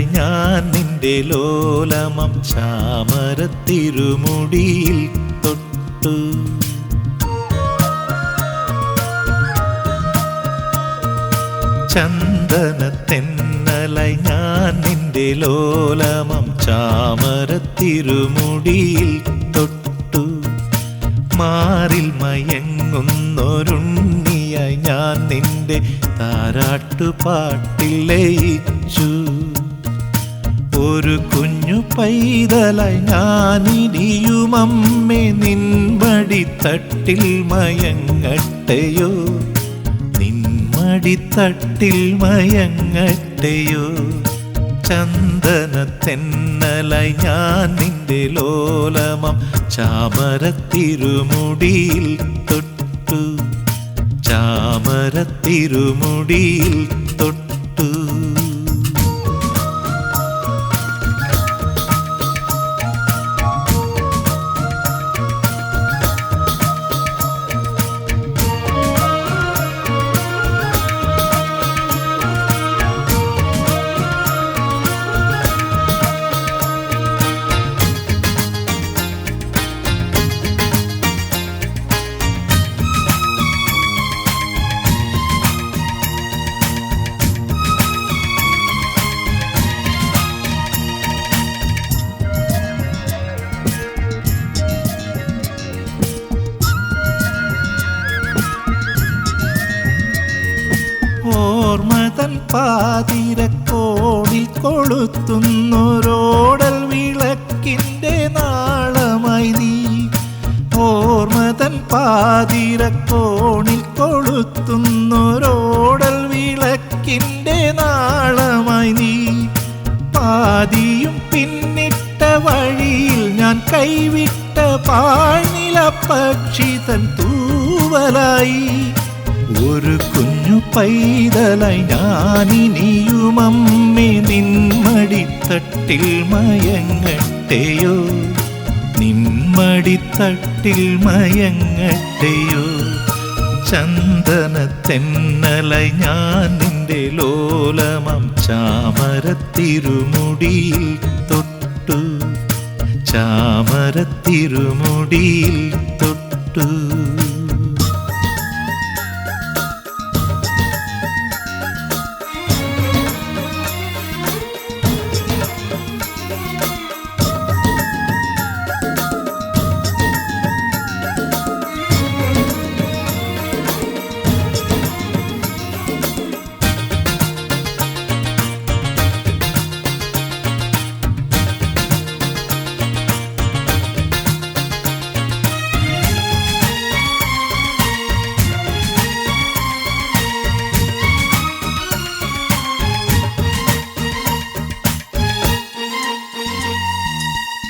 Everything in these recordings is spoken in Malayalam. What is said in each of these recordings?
തെന്നലായി ഞാൻ നിന്റെ ലോലമം ചാമരത്തിരുമുടിയിൽ തൊട്ടു. ചന്ദന തെന്നലായി ഞാൻ നിന്റെ ലോലമം ചാമരത്തിരുമുടിയിൽ തൊട്ടു. മാറിൽ മയങ്ങുന്നൊരുണ്ണിയായി ഞാൻ നിന്റെ താരാട്ടുപാട്ടിൽ ലയിച്ചു. ഒരു കുഞ്ഞു പൈതലായി ഞാനിനിയുമമ്മേ നിൻമടിത്തട്ടിൽ മയങ്ങട്ടെയോ, നിൻമടിത്തട്ടിൽ മയങ്ങട്ടെയോ. ചന്ദന തെന്നലായി ഞാൻ നിന്റെ ലോലമം ചാമരത്തിരുമുടിയിൽ തൊട്ടു. ചാമരത്തിരുമുടിയിൽ തൊട്ടു. ഓർമ്മതൻ പാതിരക്കോണിൽ കൊളുത്തുന്നൊരോടൽ വിളക്കിൻ്റെ നാളമായി നീ. ഓർമ്മതൻ പാതിരക്കോണിൽ കൊളുത്തുന്നൊരോടൽ വിളക്കിൻ്റെ നാളമായി നീ. പാതിയും പിന്നിട്ട വഴിയിൽ ഞാൻ കൈവിട്ട പാഴ്നില പക്ഷി തൻ തൂവലായി. ഒരു കുഞ്ഞു പൈതലായി ഞാനിനിയുമമ്മേ നിൻമടിത്തട്ടിൽ മയങ്ങട്ടെയോ, നിൻമടിത്തട്ടിൽ മയങ്ങട്ടെയോ. ചന്ദന തെന്നലായി ഞാൻ നിന്റെ ലോലമം ചാമരത്തിരുമുടിയിൽ തൊട്ടു. ചാമരത്തിരുമുടിയിൽ തൊട്ടു.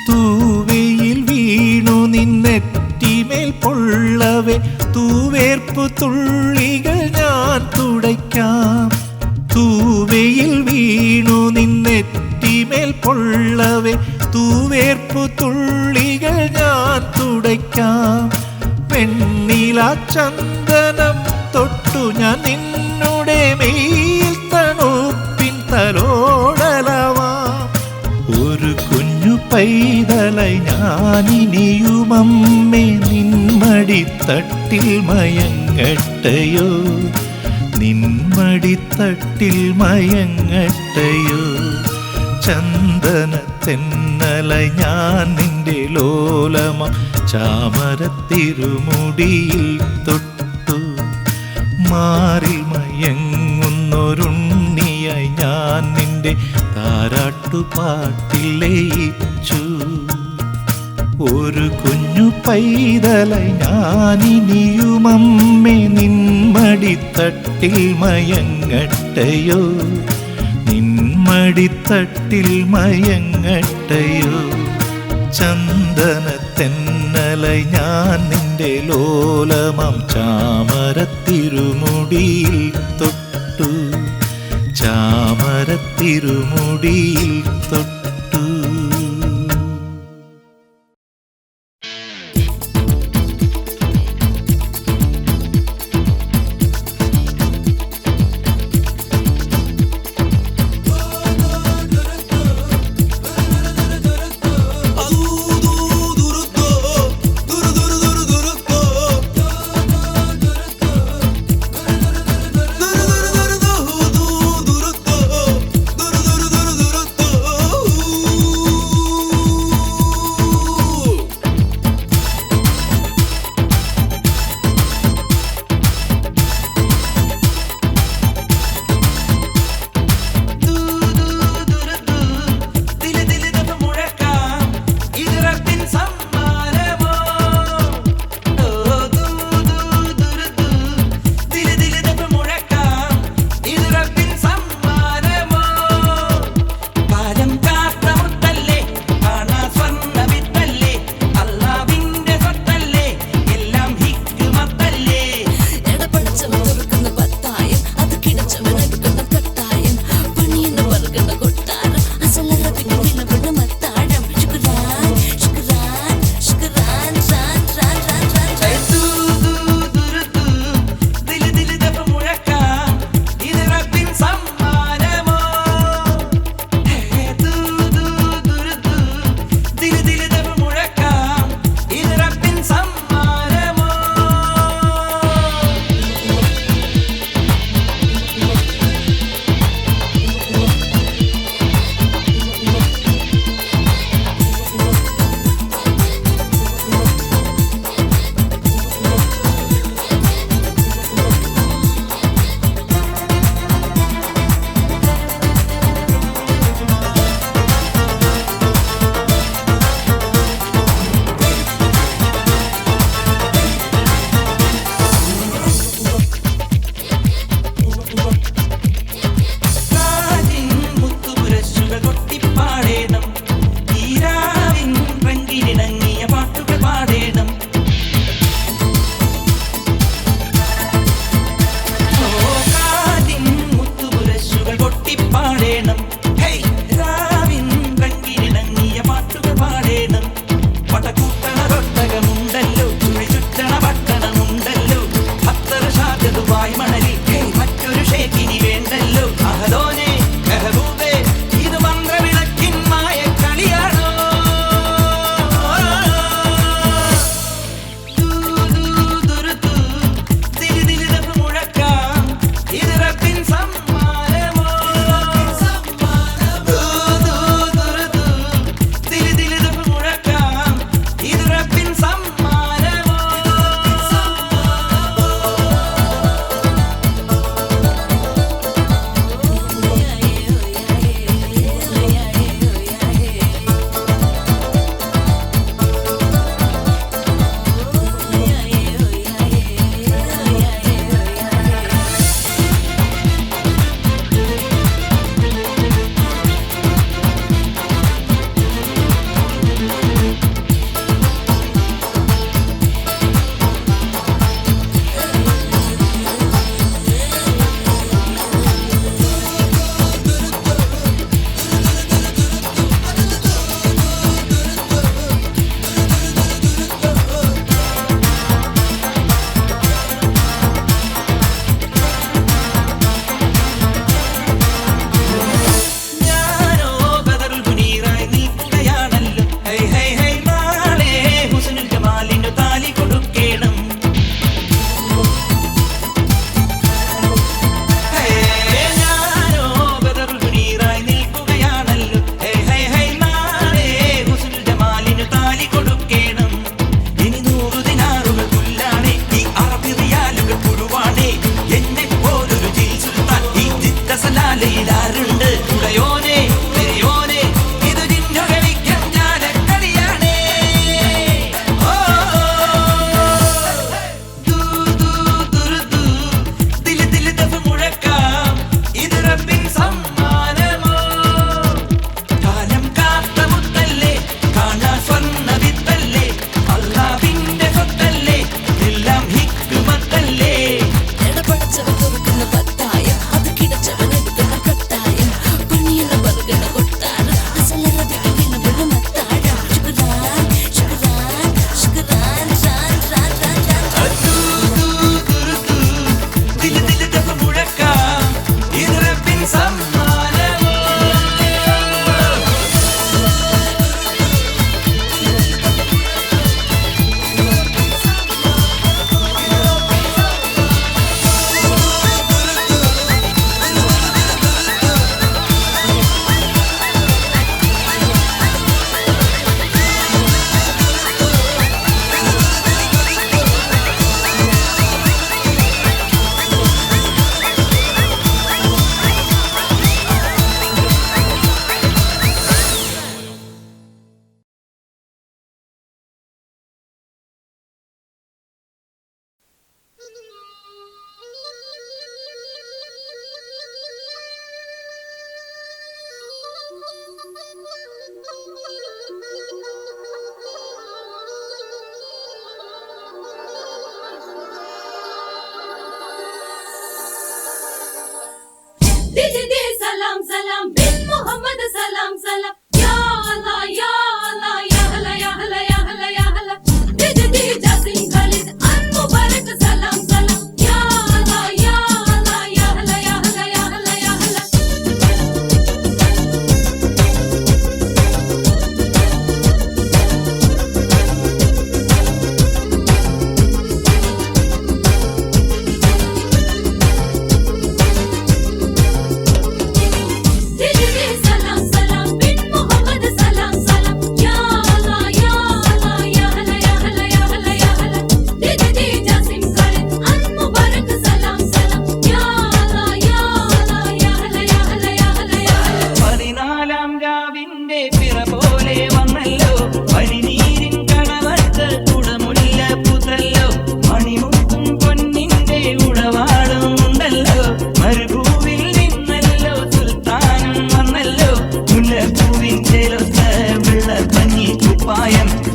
തൂവയിൽ വീണു നിന്നെറ്റിമേൽ പൊള്ളവേ തൂവേർപ്പു തുള്ളികൾ ഞാൻ തുടയ്ക്കാം. തൂവയിൽ വീണു നിന്നെറ്റിമേൽ പൊള്ളവേ തൂവേർപ്പു തുള്ളികൾ ഞാൻ തുടയ്ക്കാം. വെണ്ണില ചന്ദനം തൊട്ടു ഞാൻ നിന്നുടെ മേൽ തണുപ്പിൻ തലോടലവാം. ഒരു കുഞ്ഞു പൈതലായി ഞാനിനിയുമമ്മേ നിൻമടിത്തട്ടിൽ മയങ്ങട്ടെയോ, നിൻമടിത്തട്ടിൽ മയങ്ങട്ടെയോ. ചന്ദന തെന്നലായി ഞാൻ നിന്റെ ലോലമം ചാമരത്തിരുമുടിയിൽ തൊട്ടു. മാറിൽ മയങ്ങുന്നൊരുണ്ണിയായി ഞാൻ നിന്റെ താരാട്ടുപാട്ടിൽ ലയിച്ചു. ഒരു കുഞ്ഞു പൈതലായി ഞാനിനിയുമമ്മേ നിൻമടിത്തട്ടിൽ മയങ്ങട്ടെയോ, നിൻമടിത്തട്ടിൽ മയങ്ങട്ടെയോ. ചന്ദന തെന്നലായി ഞാൻ നിന്റെ ലോലമം ചാമരത്തിരുമുടിയിൽ തൊട്ടു. ചാമരത്തിരുമുടിയിൽ തൊട്ടു. സലാം സലാം ബിൻ മുഹമ്മദ് സലാം സലാം യാ അല്ലാ യാ അല്ലാ യാ ഹല യാ ഹല യാ ഹല യാ ഹല ദിജി ജാസിം ഖാലിദ് അൻ മുബാരക് സലാം സലാം യാ അല്ലാ യാ അല്ലാ യാ ഹല യാ ഹല യാ ഹല യാ ഹല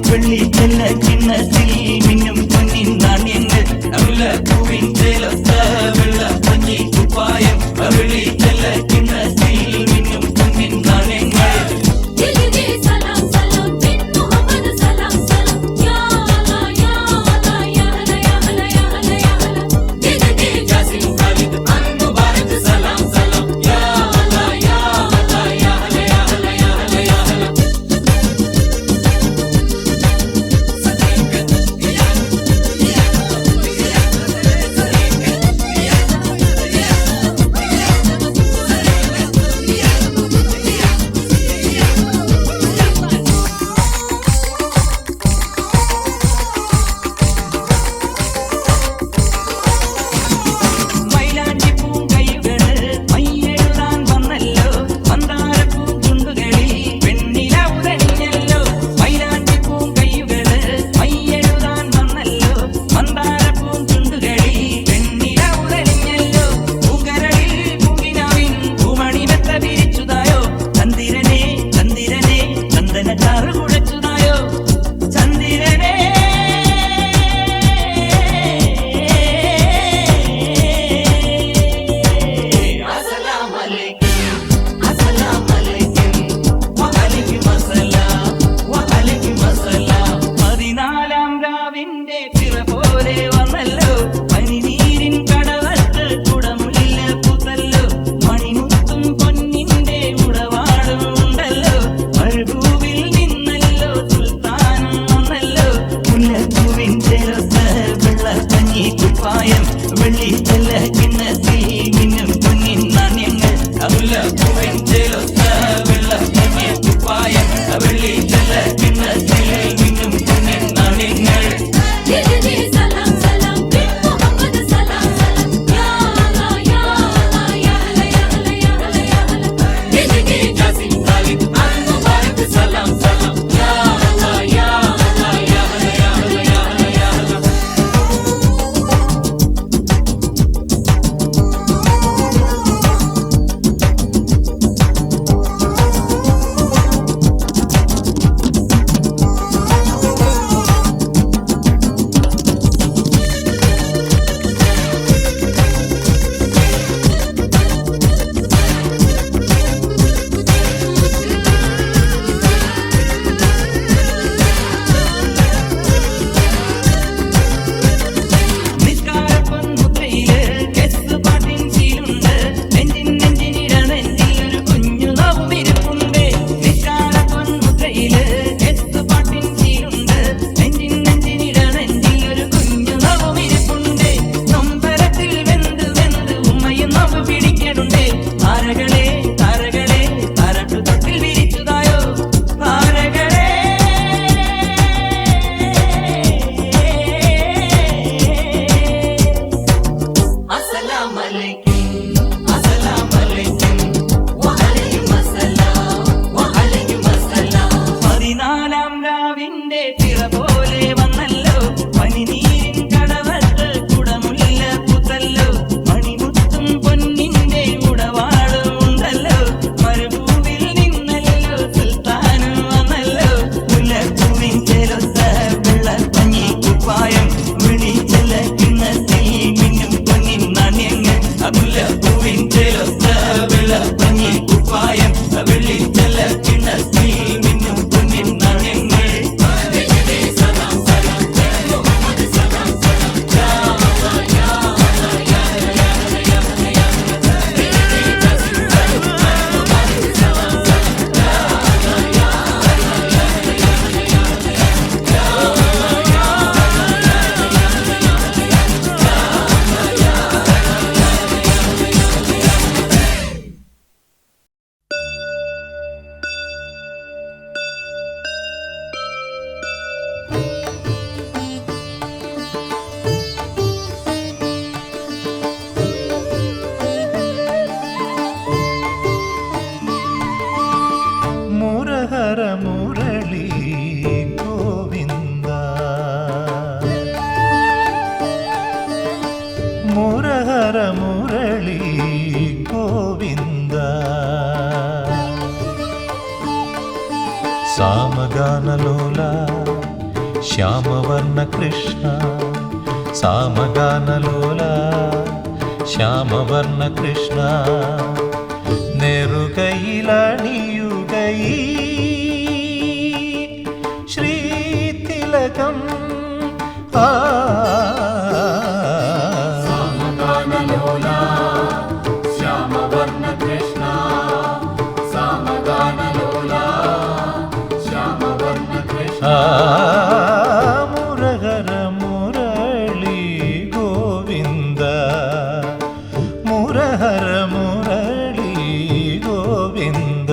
വെള്ളി ചെല്ല ചിന്നത്തിൽ മിന്നും പൊന്നിൻ നാണ്യങ്ങൾ പൂവിൻ ചേലത്ത വെള്ള പഞ്ഞി കുപ്പായം വെള്ളി ചെല്ല ചിന്നത്തിൽ മിന്നും പൊന്നിൻ നാണ്യങ്ങൾ പൂവിൽ നിന്ന് സാമഗാനലോല ശ്യാമവർണ്ണ കൃഷ്ണ സാമഗാനലോല ശ്യാമവർണ്ണ കൃഷ്ണ നെറുകയിലണിയുകൈ ശ്രീതിലകം ആ സാമഗാനലോല ശ്യാമവർണ്ണ കൃഷ്ണ സാമഗാനലോല ശ്യാമവർണ്ണ കൃഷ്ണ മുരഹര മുരളി ഗോവിന്ദ മുരഹര മുരളി ഗോവിന്ദ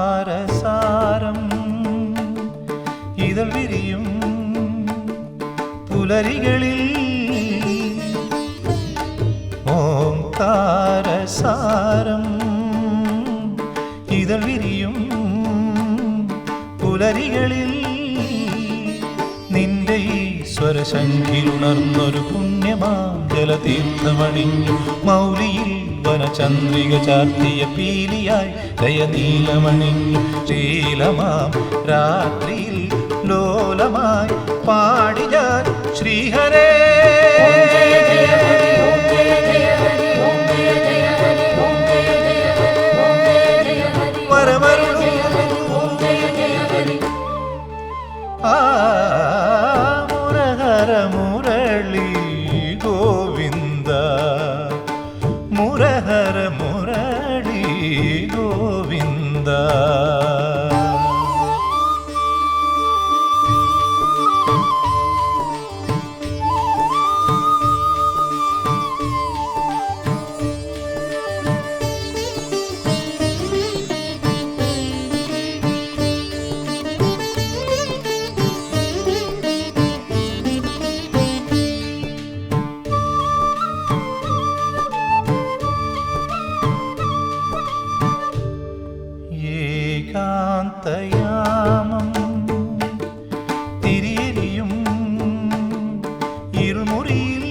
ഓംകാരസാരം ഇതൾ വിരിയും പുലരികളിൽ ഓംകാരസാരം ഇതൾ വിരിയും പുലരികളിൽ നിന്റെ ഈ സ്വരശങ്കിലുണർന്നൊരു പുണ്യമാം ജലതീർത്ഥമണിഞ്ഞു മൗലിയിൽ വനചന്ദ്രിക ചാർത്തിയ പീലിയായി ദയനീലമണിഞ്ഞു ശീലമാം രാത്രിയിൽ ലോലമായി പാടി ഞാൻ ശ്രീഹരേ വരമരുളൂ ആ മുരഹര മുരളി ഗോവിന്ദ മുരഹര മുരളി ഗോവിന്ദ ഏകാന്തയാമം തിരിയെരിയും ഇരുമുറിയിൽ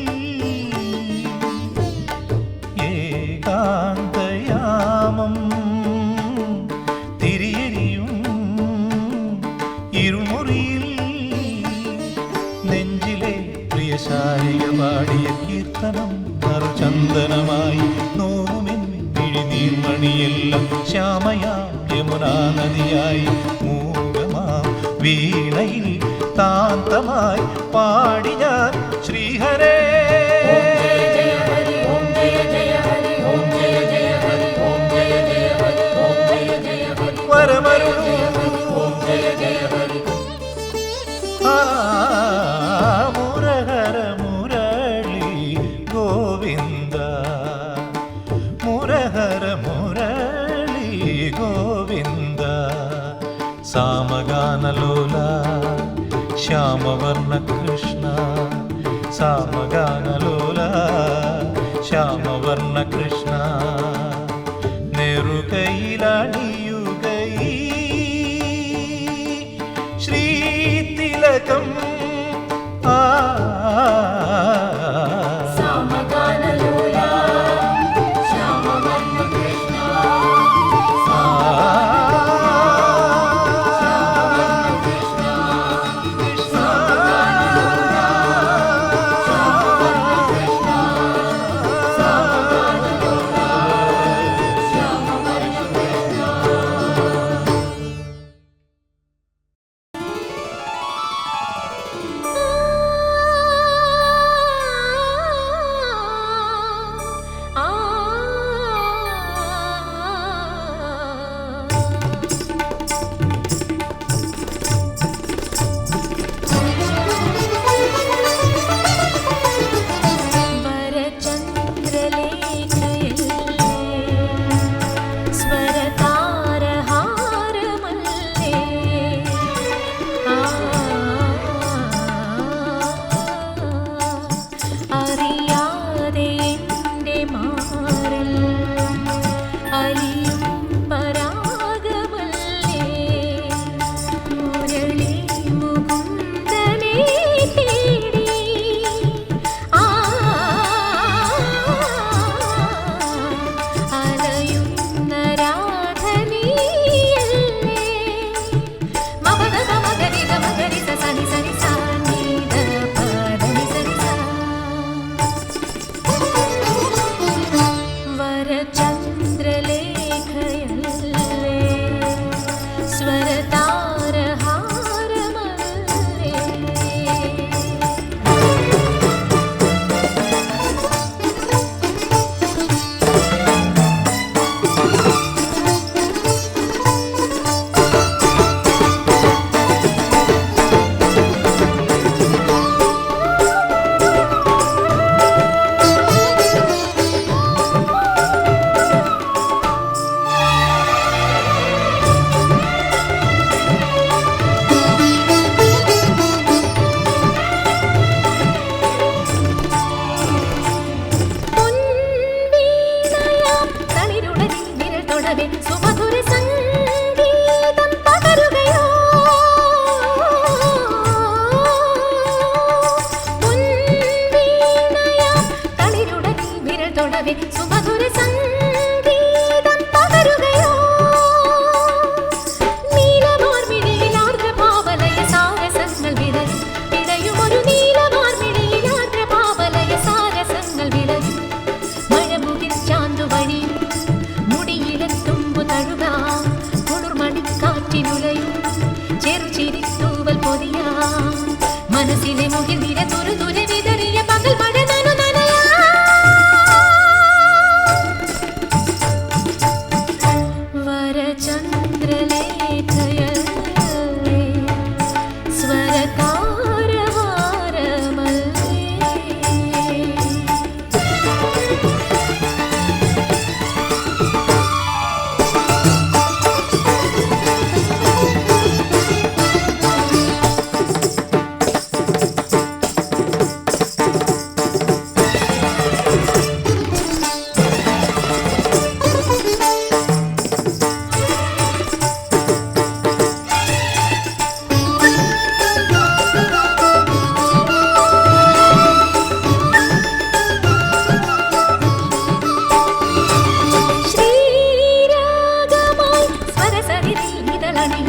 ഏകാന്തയാമം തിരിയെരിയും ഇരുമുറിയിൽ നെഞ്ചിലെ പ്രിയശാരിക പാടിയ കീർത്തനം നറുചന്ദനമായി നോവുമെൻ മിഴിനീർമണിയെല്ലാം ശ്യാമയാം യമുനാ നദിയായി മൂകമാം വീണയിൽ താന്തമായി പാടി ഞാൻ ശ്രീഹരേ വരമരുളൂ ആ മുരഹര മുരളി ഗോവിന്ദ മുരഹര മുരളി ഗോവിന്ദ സാമഗാനലോല ശ്യാമവർണ്ണ കൃഷ്ണ സാമഗാനലോല ശ്യാമവർണ്ണ കൃഷ്ണ നെറുകയിലണിയുകൈ ശ്രീതിലകം ആ സാമഗാനലോല ശ്യാമവർണ്ണ കൃഷ്ണ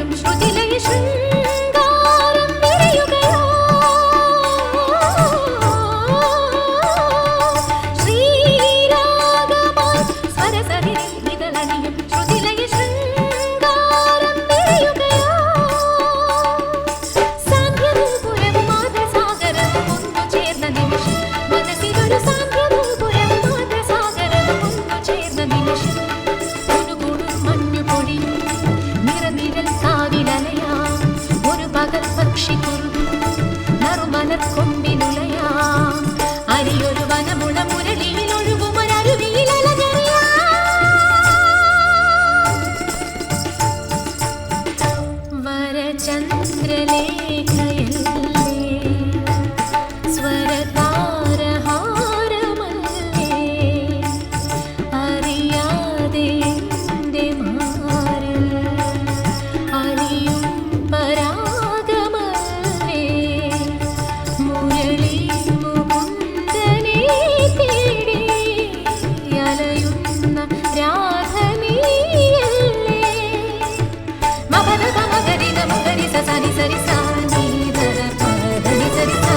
മധുരതരമണിയും ശ്രുതിലയ ശൃംഗാരം വിരിയുകയോ ശ്രീരാഗമായി സ്വരസരിതം നിതളണിയും ശ്രുതിലയ ശൃംഗാരം വിരിയുകയോ സാന്ധ്യനൂപുരവും മാതൃസാഗരവും ഒന്നു ചേർന്ന നിമിഷം മനസ്സിലൊരു സാന്ധ്യനൂപുരവും മാതൃസാഗരവും ഒന്നു ചേർന്ന നിമിഷം നിറനിഴൽ കാവിലലയാ ഒരു പകൽ പക്ഷി കുറുകും നറുമലർ കൊമ്പിനുലയാ അരിയൊരു വനമുള മുരളിയിൽ ഒഴുകും ഒരരുവിയിൽ അലകറിയാ വരചന്ദ്രലേഖയല്ലേ സ്വരതാരഹാരമല്ലേ അറിയാതെ എൻ്റെ മാറിൽ അലിയും പരാഗമല്ലേ മുരളി മുകുന്ദനെ തേടി അലയുന്ന രാധനീയല്ലേ മപദ മകരിത മുകരി സനി സരി സാനി ധര പദനി സരി സാ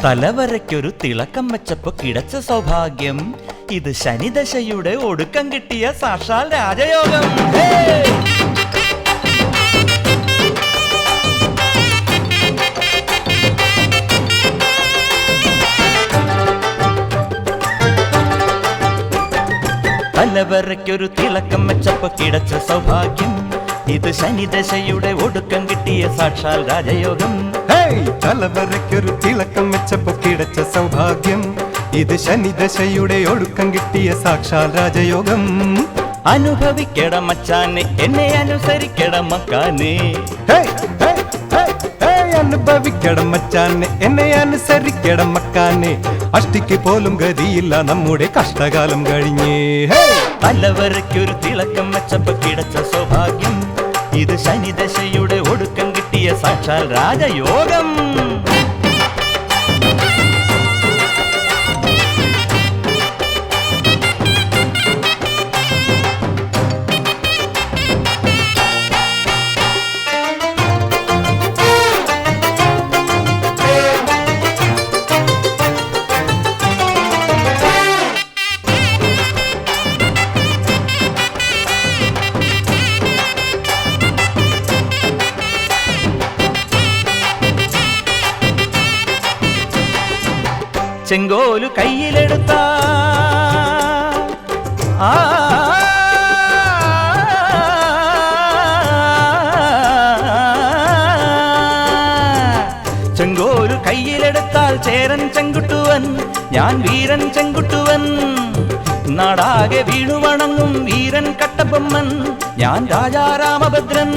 തലവരയ്ക്കൊരു തിളക്കം വെച്ചപ്പോ കിടച്ച സൗഭാഗ്യം ഇത് ശനിദശയുടെ ഒടുക്കം കിട്ടിയ സാക്ഷാൽ രാജയോഗം. തലവരയ്ക്കൊരു തിളക്കം വെച്ചപ്പോ കിടച്ച സൗഭാഗ്യം ഇത് ശനിദശയുടെ ഒടുക്കം കിട്ടിയ സാക്ഷാൽ രാജയോഗം. തലവരയ്ക്കൊരു തിളക്കം വെച്ചപ്പോ കിടച്ച സൗഭാഗ്യം ഇത് ശനിദശയുടെ ഒടുക്കം കിട്ടിയ സാക്ഷാൽ രാജയോഗം. അനുഭവിക്കട മച്ചാനെ എന്നെ അനുസരിക്കട മക്കാനെ അനുഭവിക്കട മച്ചാനെ എന്നെ അനുസരിക്കട മക്കാനെ അഷ്ടിക്ക് പോലും ഗതിയില്ല നമ്മുടെ കഷ്ടകാലം കഴിഞ്ഞേ. തലവരയ്ക്കൊരു തിളക്കം വെച്ചപ്പോ കിടച്ച സൗഭാഗ്യം ഇത് ശനിദശയുടെ ഒടുക്കം കിട്ടിയ സാക്ഷാൽ രാജയോഗം. ചെങ്കോലു കയ്യിലെടുത്ത ചെങ്കോലു കയ്യിലെടുത്താൽ ചേരൻ ചെങ്കുട്ടുവൻ ഞാൻ വീരൻ ചെങ്കുട്ടുവൻ നാടാകെ വീണുവണങ്ങും വീരൻ കട്ടബൊമ്മൻ ഞാൻ രാജാരാമഭദ്രൻ.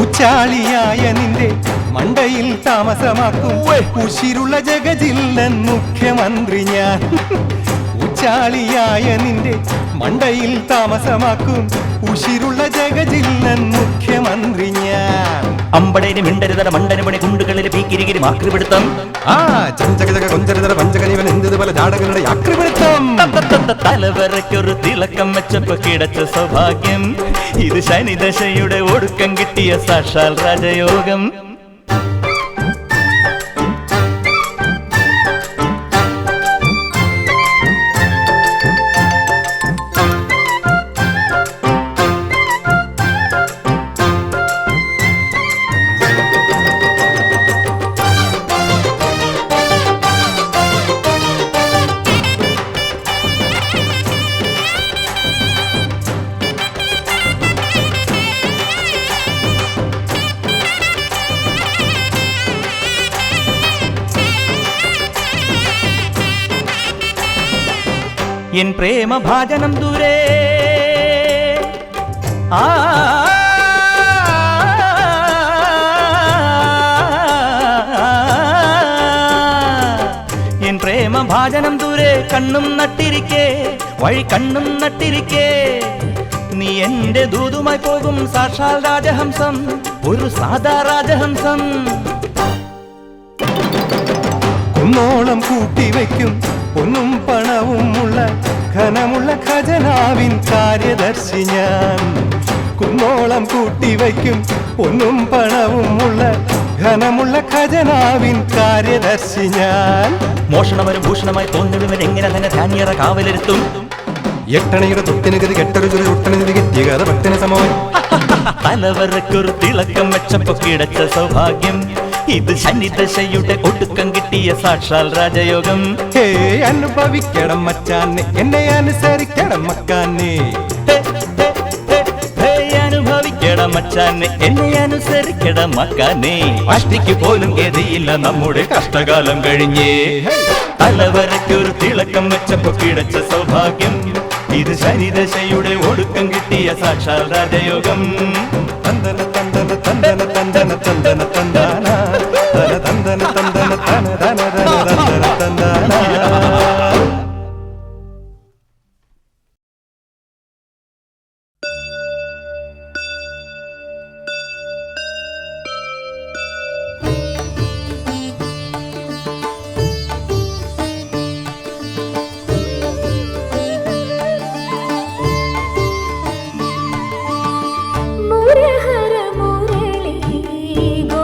ഊച്ചാളിയായ നിന്റെ മണ്ടയിൽ താമസമാക്കും ഉശിരുള്ള ജഗജില്ലൻ മുഖ്യമന്ത്രി ഞാൻ. ഊച്ചാളിയായ നിന്റെ മണ്ടയിൽ താമസമാക്കും ഉശിരുള്ള ജഗജില്ലൻ മുഖ്യമന്ത്രി ഞാൻ. അമ്പടേന് മിണ്ടരുതര മണ്ടന് പണി കുണ്ടുകളിൽ പീക്കിരികിരി ആക്രിപിടുത്തം ചഞ്ചകജക കൊഞ്ചരതര പഞ്ചകനിവൻ എന്ത് പല ജാടകളുടെ ആക്രിപിടുത്തം. തലവരയ്ക്കൊരു തിളക്കം വെച്ചപ്പോ കിടച്ച സൗഭാഗ്യം ഇത് ശനിദശയുടെ ഒടുക്കം കിട്ടിയ സാക്ഷാൽ രാജയോഗം. എൻ പ്രേമഭാജനം ദൂരെ എൻ പ്രേമഭാജനം ദൂരെ കണ്ണും നട്ടിരിക്കേ വഴി കണ്ണും നട്ടിരിക്കേ നീ എന്റെ ദൂതുമായി പോകും സാക്ഷാൽ രാജഹംസം, ഒരു സാധാ രാജഹംസം. കുന്നോളം കൂട്ടിവെക്കും പൊന്നും പണവും ഉള്ള ഘനമുള്ള ഖജനാവിൻ കാര്യദർശി ഞാൻ. കുന്നോളം കൂട്ടിവെക്കും പൊന്നും പണവും ഉള്ള ഘനമുള്ള ഖജനാവിൻ കാര്യദർശി ഞാൻ. മോഷണവരും ഭൂഷണമായി തോന്നുന്നവൻ എങ്ങനെ തന്നെ ധാന്യറ കാവലിരുത്തും. എട്ടണയുടെ തൊട്ടിന് ഗതി കെട്ടൊരു ചുരു ഒട്ടണി കിട്ടിയ കഥ ഭക്തന് സമമായി. തലവരക്കൊരു തിളക്കം വെച്ചപ്പോ കിടച്ച സൗഭാഗ്യം, ഇത് ശനിദശയുടെ ഒടുക്കം കിട്ടിയ സാക്ഷാൽ രാജയോഗം. ഹേ അനുഭവിക്കണം മച്ചാനെ, എന്നെ അനുസരിക്കണം മക്കാനെ. അനുഭവിക്കണം മച്ചാനെ, എന്നെ അനുസരിക്കണം മക്കാനെ. അഷ്ടിക്ക് പോലും ഗതിയില്ല നമ്മുടെ കഷ്ടകാലം കഴിഞ്ഞേ. തലവരക്കൊരു തിളക്കം വെച്ചപ്പോ കിടച്ച സൗഭാഗ്യം, ഇത് ശനിദശയുടെ ഒടുക്കം കിട്ടിയ സാക്ഷാൽ രാജയോഗം. തന്തന തന്തന തന്തന തന്തന തന്തന തന്താന തന തന്തന തന്തന തന തന തന തന്തന തന്താന. മുരഹര മുരളി ഗോ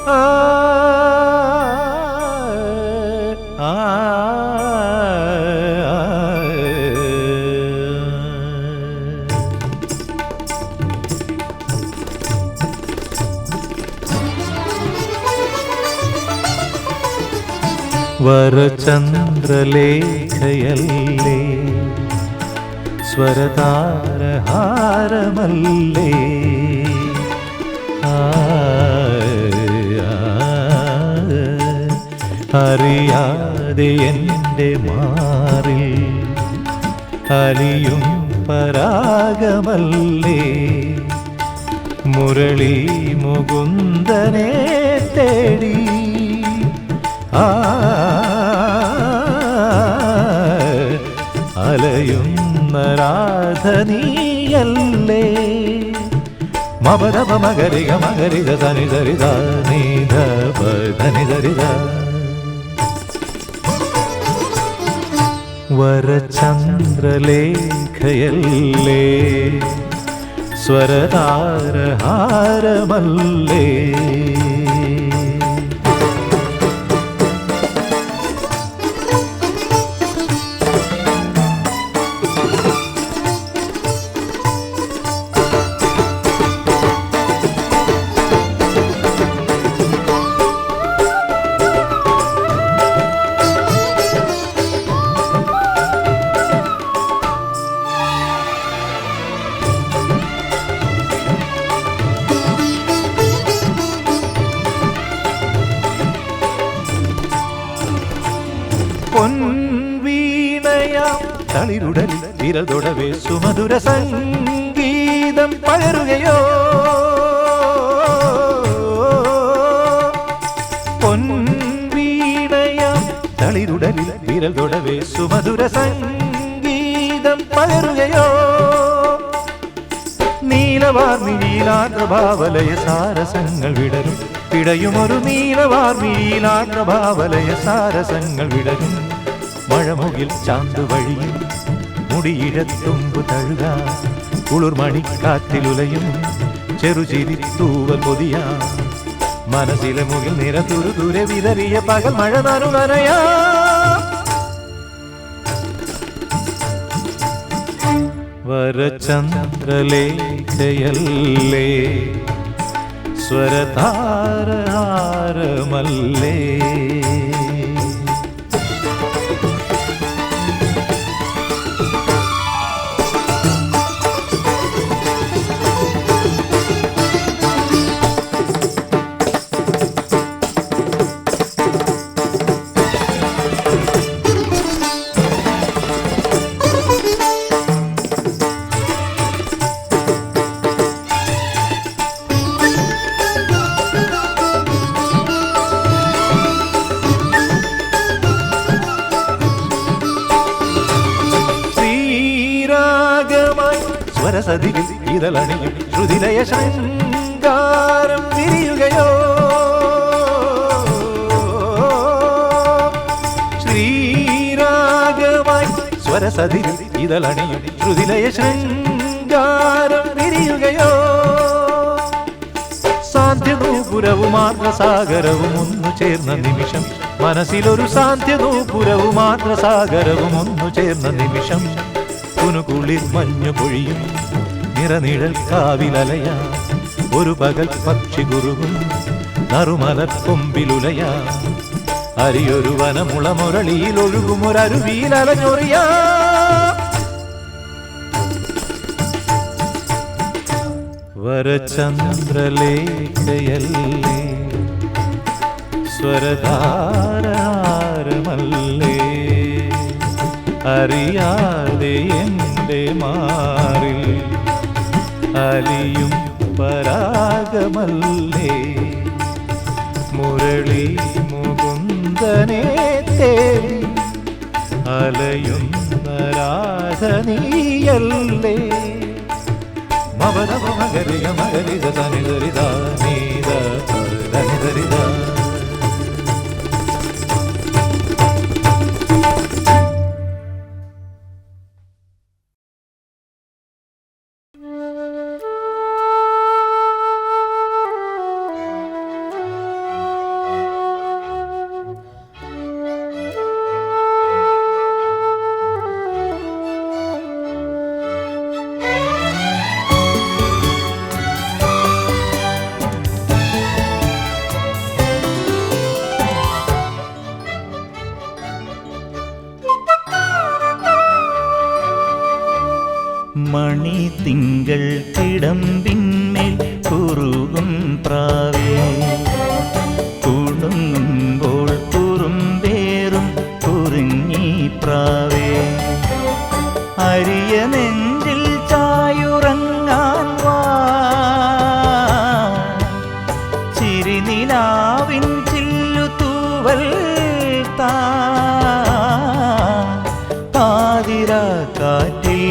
ആ ആ വരചന്ദ്രലേഖയല്ലേ സ്വരതാരഹാരമല്ലേ അറിയാതെ എൻ്റെ മാറിൽ അലിയും പരാഗമല്ലേ മുരളി മുകുന്ദനെ തേടി അലയുന്ന രാധനീയല്ലേ മപദപ മകരിക മകരിത ധനി ധരിത നീധ ധനി ധരിത വരചന്ദ്രലേഖയല്ലേ സ്വരതാരഹാരമല്ലേ പൊൻവീണയാം തളിരുടലിൽ വിരതൊടവേ സുമധുര സംഗീതം പകരുകയോ പൊൻവീണയാം തളിരുടലിൽ വിരതൊടവേ സുമധുര സംഗീതം പകരുകയോ നീലവാർമിഴിയിലാർദ്രഭാവലയ സാരസങ്ങൾ വിടരും പിടയുമൊരു നീലവാർമിഴിയിലാർദ്രഭാവലയ സാരസങ്ങൾ വിടരും മഴമുകിൽ ചാന്തുവഴിയിൽ മുടിയിഴത്തുമ്പു തഴുക കുളിർമണിക്കാറ്റിലുലയും ചെറുചിരിത്തൂവൽ പൊതിയ മനസ്സിലെ മുകിൽ നിര തുരുതുരെ വിതറിയ പകൽ മഴ നനയാ വരചന്ദ്രലേഖയല്ലേ സ്വരതാരഹാരമല്ലേ സ്വരസതിയിൽ ഇതളണിയും ശ്രുതിലയ ശൃംഗാരം വിരിയുകയോ ശ്രീരാഗമായി സ്വരസതിയിൽ ഇതളണിയും ശ്രുതിലയ ശൃംഗാരം വിരിയുകയോ സാന്ധ്യനൂപുരവും ആർദ്രസാഗരവും ഒന്നു ചേർന്ന നിമിഷം മനസ്സിലൊരു സാന്ധ്യനൂപുരവും ആർദ്രസാഗരവും ഒന്നു ചേർന്ന നിമിഷം കുളിർ മഞ്ഞു പൊഴിയും നിറനിഴൽ കാവിലലയ ഒരു പകൽ പക്ഷി കുറുകും നറുമലർ കൊമ്പിലുലയ അരിയൊരു വനമുള മുരളിയിൽ ഒഴുകും ഒരരുവിയിലലഞ്ഞൊറിയ വരചന്ദ്രലേഖയല്ലേ സ്വരധാരമല്ലേ അറിയാതെ എൻ്റെ മാറിൽ അലിയും പരാഗമല്ലേ മുരളി മുകുന്ദനെ തേടി അലയുന്ന രാധനീയല്ലേ മവനവ മകരിക മകരിത തനിതരിത നീത തനിതരിത തിങ്കൾ തിടമ്പിന്മേൽ കുറുകും പ്രാവേ കുണുങ്ങുമ്പോൾ കുറുമ്പേറും കുറുങ്ങി പ്രാവേ അരിയ നെഞ്ചിൽ ചായുറങ്ങാൻ വാ ചിരിനിലാവിൻ ചില്ലു തൂവൽ താ പാതിരാ കാറ്റിൽ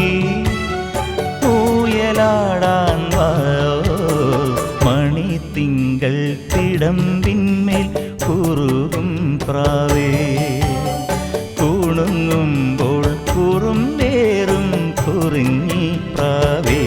ഊയലാടാൻ വായോ മണിത്തിങ്കൾ തിടമ്പിന്മേൽ കുറുകും പ്രാവേ കുണുങ്ങുമ്പോൾ കുറുമ്പേറും കുറുങ്ങി പ്രാവേ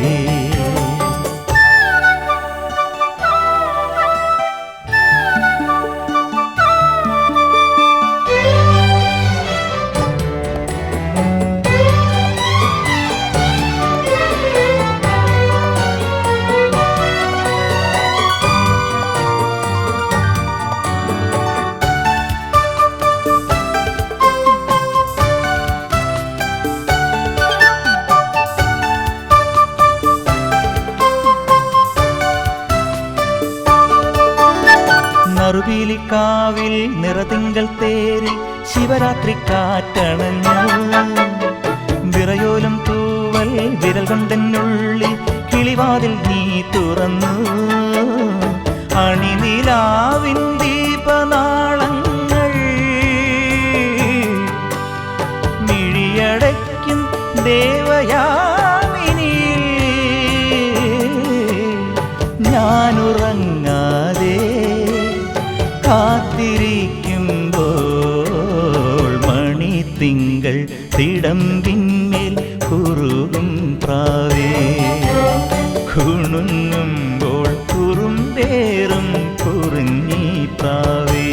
നറുപീലിക്കാവിൽ നിറതിങ്കൾ തേരിൽ ശിവരാത്രി കാറ്റണഞ്ഞു വിറയോലും തൂവൽ വിരൽ കൊണ്ടെന്നുള്ളിൽ കിളിവാതിൽ നീ തുറന്നു അണിനിലാവിൻ ദീപനാളങ്ങൾ മിഴിയടയ്ക്കും ദേവയാമിനി ഞാനുറങ്ങാതെ കാത്തിരിക്കുമ്പോൾ മണിത്തിങ്കൾ തിടമ്പിന്മേൽ കുറുകും പ്രാവേ കുണുങ്ങുമ്പോൾ കുറുമ്പേറും കുറുങ്ങി പ്രാവേ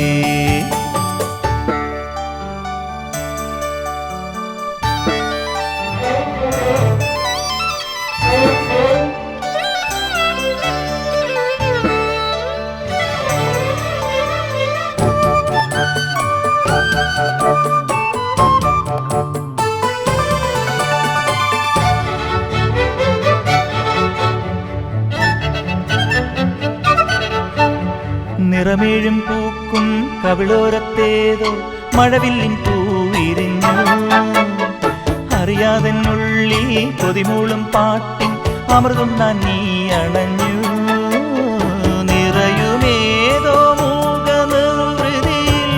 നിറമേഴും പൂക്കും കവിളോരത്തേതോ മഴവില്ലിൻ പൂവിരിഞ്ഞു അറിയാതെന്നുള്ളിൽ കൊതിമൂളും പാട്ടിൻ അമൃതം താൻ നീ അണഞ്ഞു നിറയുമേതോ മൂകനിർവൃതിയിൽ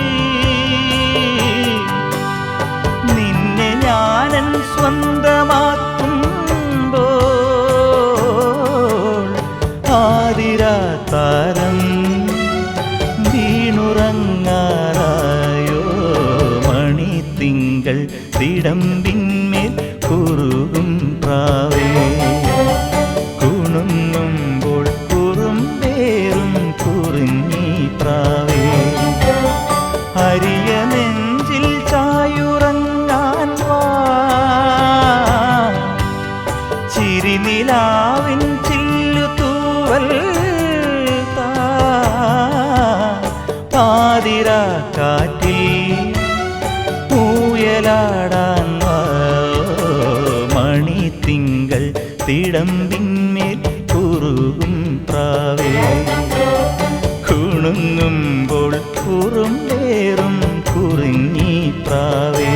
നിന്നെ ഞാനൻ സ്വന്തമാക്കുമ്പോൾ ആതിരാതാരം വീണുറങ്ങാറായോ മണിത്തിങ്കൾ തിടമ്പിന്മേൽ കുറുകും പ്രാവേ കുണുങ്ങുമ്പോൾ കുറുമ്പേറും കുറുങ്ങി പ്രാവേ അരിയ നെഞ്ചിൽ ചായുറങ്ങാൻ വാ ചിരിനിലാവിൻ ചില്ലു തൂവൽ പാതിരാ കാറ്റിൽ ഊയലാടാൻ മണിത്തിങ്കൾ തിടമ്പിന്മേൽ കുറുകും പ്രാവേ കുണുങ്ങുമ്പോൾ കുറുമ്പേറും കുറുങ്ങി പ്രാവേ